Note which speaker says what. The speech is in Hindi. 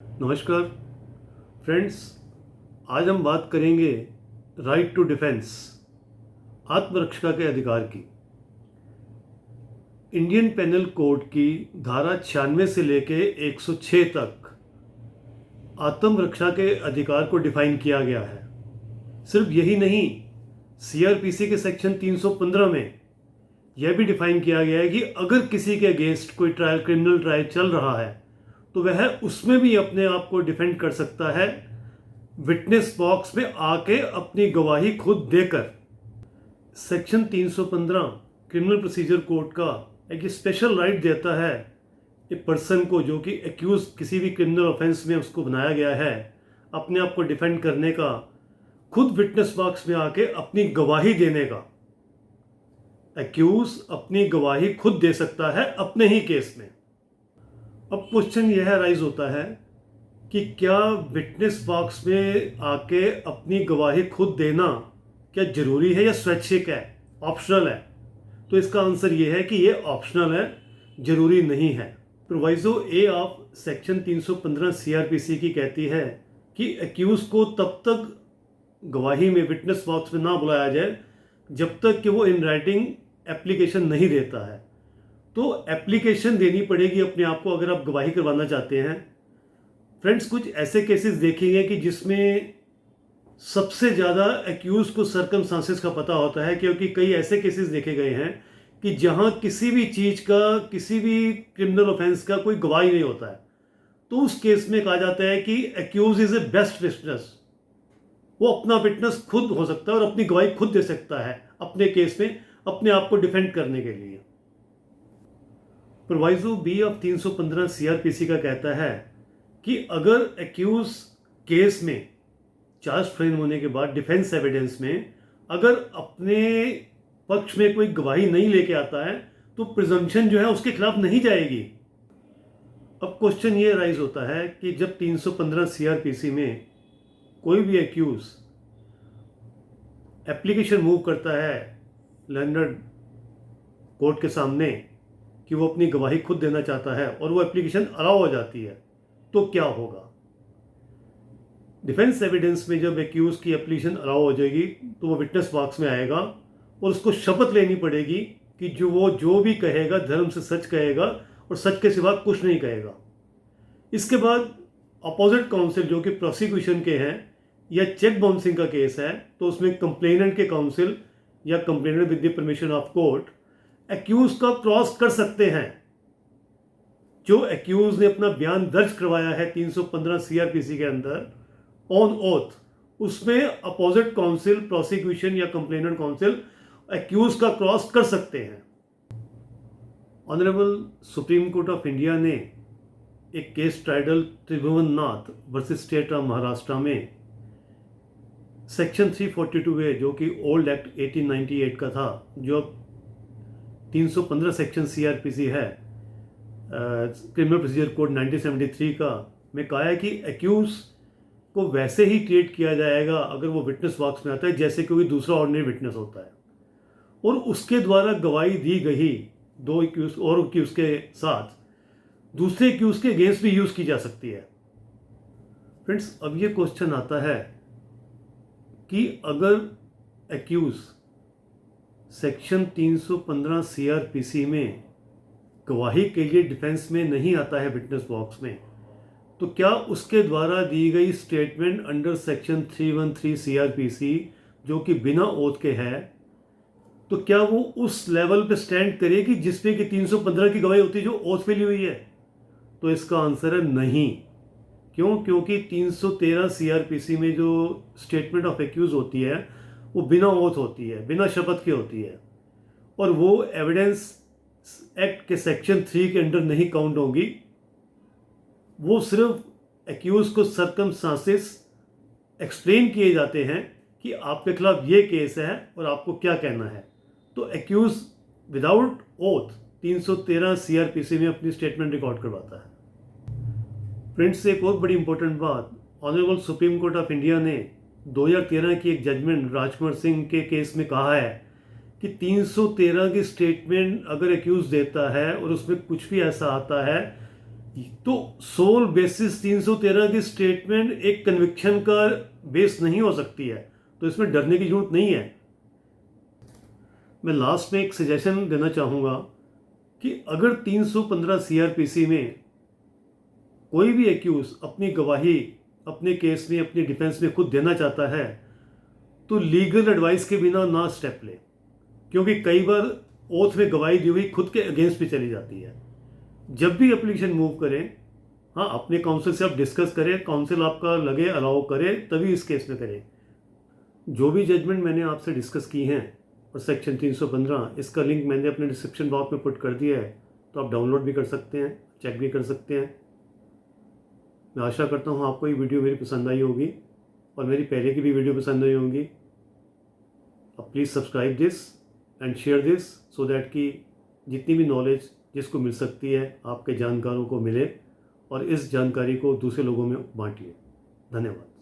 Speaker 1: नमस्कार फ्रेंड्स। आज हम बात करेंगे राइट टू डिफेंस, आत्मरक्षा के अधिकार की। इंडियन पेनल कोड की धारा 96 से लेके 106 तक आत्मरक्षा के अधिकार को डिफाइन किया गया है। सिर्फ यही नहीं, सीआरपीसी के सेक्शन 315 में यह भी डिफाइन किया गया है कि अगर किसी के अगेंस्ट कोई ट्रायल, क्रिमिनल ट्रायल चल रहा है तो वह उसमें भी अपने आप को डिफेंड कर सकता है, विटनेस बॉक्स में आके अपनी गवाही खुद देकर। सेक्शन 315 क्रिमिनल प्रोसीजर कोड का एक स्पेशल राइट देता है एक पर्सन को, जो कि एक्यूज किसी भी क्रिमिनल ऑफेंस में उसको बनाया गया है, अपने आप को डिफेंड करने का, खुद विटनेस बॉक्स में आके अपनी गवाही देने का। एक्यूज अपनी गवाही खुद दे सकता है अपने ही केस में। अब क्वेश्चन यह राइज होता है कि क्या विटनेस बॉक्स में आके अपनी गवाही खुद देना क्या जरूरी है या स्वैच्छिक है, ऑप्शनल है? तो इसका आंसर यह है कि यह ऑप्शनल है, जरूरी नहीं है। Proviso A of section 315 CrPC की कहती है कि एक्यूज को तब तक गवाही में विटनेस बॉक्स में ना बुलाया जाए जब तक कि वो इन राइटिंग एप्लीकेशन नहीं देता है। तो एप्लीकेशन देनी पड़ेगी अपने आप को अगर आप गवाही करवाना चाहते हैं। फ्रेंड्स, कुछ ऐसे केसेस देखेंगे कि जिसमें सबसे ज़्यादा एक्यूज को सर्कमस्टांसेस का पता होता है, क्योंकि कई ऐसे केसेस देखे गए हैं कि जहां किसी भी चीज़ का, किसी भी क्रिमिनल ऑफेंस का कोई गवाही नहीं होता है। तो उस केस में कहा जाता है कि accused is a best witness, वो अपना विटनेस खुद हो सकता है और अपनी गवाही खुद दे सकता है अपने केस में, अपने आप को डिफेंड करने के लिए। प्रोवाइजो बी ऑफ 315 सीआरपीसी का कहता है कि अगर एक्यूज केस में चार्ज फ्रेम होने के बाद डिफेंस एविडेंस में अगर अपने पक्ष में कोई गवाही नहीं लेके आता है तो प्रिजम्पशन जो है उसके खिलाफ नहीं जाएगी। अब क्वेश्चन ये राइज होता है कि जब 315 सीआरपीसी में कोई भी एक्यूज एप्लीकेशन मूव करता है लैंडर्ड कोर्ट के सामने कि वो अपनी गवाही खुद देना चाहता है और वो एप्लीकेशन अलाउ हो जाती है, तो क्या होगा? डिफेंस एविडेंस में जब एक्यूज की एप्लीकेशन अलाउ हो जाएगी तो वो विटनेस बॉक्स में आएगा और उसको शपथ लेनी पड़ेगी कि वो जो भी कहेगा धर्म से सच कहेगा और सच के सिवा कुछ नहीं कहेगा। इसके बाद अपोजिट काउंसिल जो कि प्रोसिक्यूशन के हैं या चेक बाउंसिंग का केस है, तो उसमें कंप्लेनेंट के काउंसिल या complainant with the permission of court accused का क्रॉस कर सकते हैं। जो एक्यूज ने अपना बयान दर्ज करवाया है 315 सीआरपीसी के अंदर ऑन ओथ, उसमें अपोजिट काउंसिल, प्रोसिक्यूशन या कंप्लेनेंट काउंसिल एक्यूज का क्रॉस कर सकते हैं। Honourable supreme court of India ने एक केस ट्राइडल Tribhuvan Nath versus state of Maharashtra में सेक्शन 342A जो कि ओल्ड एक्ट 1898 का था, जो 315 सेक्शन सीआरपीसी है, क्रिमिनल प्रोसीजर कोड 1973 का, में कहा है कि एक्यूज को वैसे ही ट्रीट किया जाएगा अगर वो विटनेस बॉक्स में आता है जैसे कोई दूसरा ऑर्डिनरी विटनेस होता है, और उसके द्वारा गवाही दी गई दो एक्यूज और एक्यूज के साथ दूसरे एक्यूज के अगेंस्ट भी यूज की जा सकती है। फ्रेंड्स, अब ये क्वेश्चन आता है कि अगर एक्यूज सेक्शन 315 सीआरपीसी में गवाही के लिए डिफेंस में नहीं आता है विटनेस बॉक्स में, तो क्या उसके द्वारा दी गई स्टेटमेंट अंडर सेक्शन 313 सीआरपीसी जो कि बिना ओथ के है, तो क्या वो उस लेवल पे स्टैंड करेगी जिसपे कि 315 की गवाही होती है जो ओथ पे ली हुई है? तो इसका आंसर है नहीं। क्यों? क्योंकि 313 सीआरपीसी में जो स्टेटमेंट ऑफ एक्यूज होती है वो बिना ओथ होती है, बिना शपथ की होती है, और वो एविडेंस एक्ट के सेक्शन 3 के अंडर नहीं काउंट होगी। वो सिर्फ एक्यूज को सर्कमस्टांसेस एक्सप्लेन किए जाते हैं कि आपके खिलाफ ये केस है और आपको क्या कहना है। तो एक्यूज विदाउट ओथ 313 सीआरपीसी में अपनी स्टेटमेंट रिकॉर्ड करवाता है। फ्रेंड्स, एक और बड़ी इंपॉर्टेंट बात, honourable supreme court of India ने 2013 की एक जजमेंट राजकुमार सिंह के केस में कहा है कि 313 की स्टेटमेंट अगर एक्यूज देता है और उसमें कुछ भी ऐसा आता है तो सोल बेसिस 313 की स्टेटमेंट एक कन्विक्शन का बेस नहीं हो सकती है, तो इसमें डरने की जरूरत नहीं है। मैं लास्ट में एक सजेशन देना चाहूँगा कि अगर 315 सीआरपीसी में कोई भी एक्यूज अपनी गवाही अपने केस में अपनी डिफेंस में खुद देना चाहता है तो लीगल एडवाइस के बिना ना स्टेप ले, क्योंकि कई बार ओथ में गवाही दी हुई खुद के अगेंस्ट भी चली जाती है। जब भी एप्लीकेशन मूव करें, हाँ, अपने काउंसिल से आप डिस्कस करें, काउंसिल आपका लगे अलाउ करे तभी इस केस में करें। जो भी जजमेंट मैंने आपसे डिस्कस की हैं और सेक्शन 315, इसका लिंक मैंने अपने डिस्क्रिप्शन बॉक्स में पुट कर दिया है, तो आप डाउनलोड भी कर सकते हैं, चेक भी कर सकते हैं। मैं आशा करता हूँ आपको ये वीडियो मेरी पसंद आई होगी और मेरी पहले की भी वीडियो पसंद आई होंगी। अब please subscribe this and share this so that कि जितनी भी नॉलेज जिसको मिल सकती है आपके जानकारों को मिले और इस जानकारी को दूसरे लोगों में बांटिए। धन्यवाद।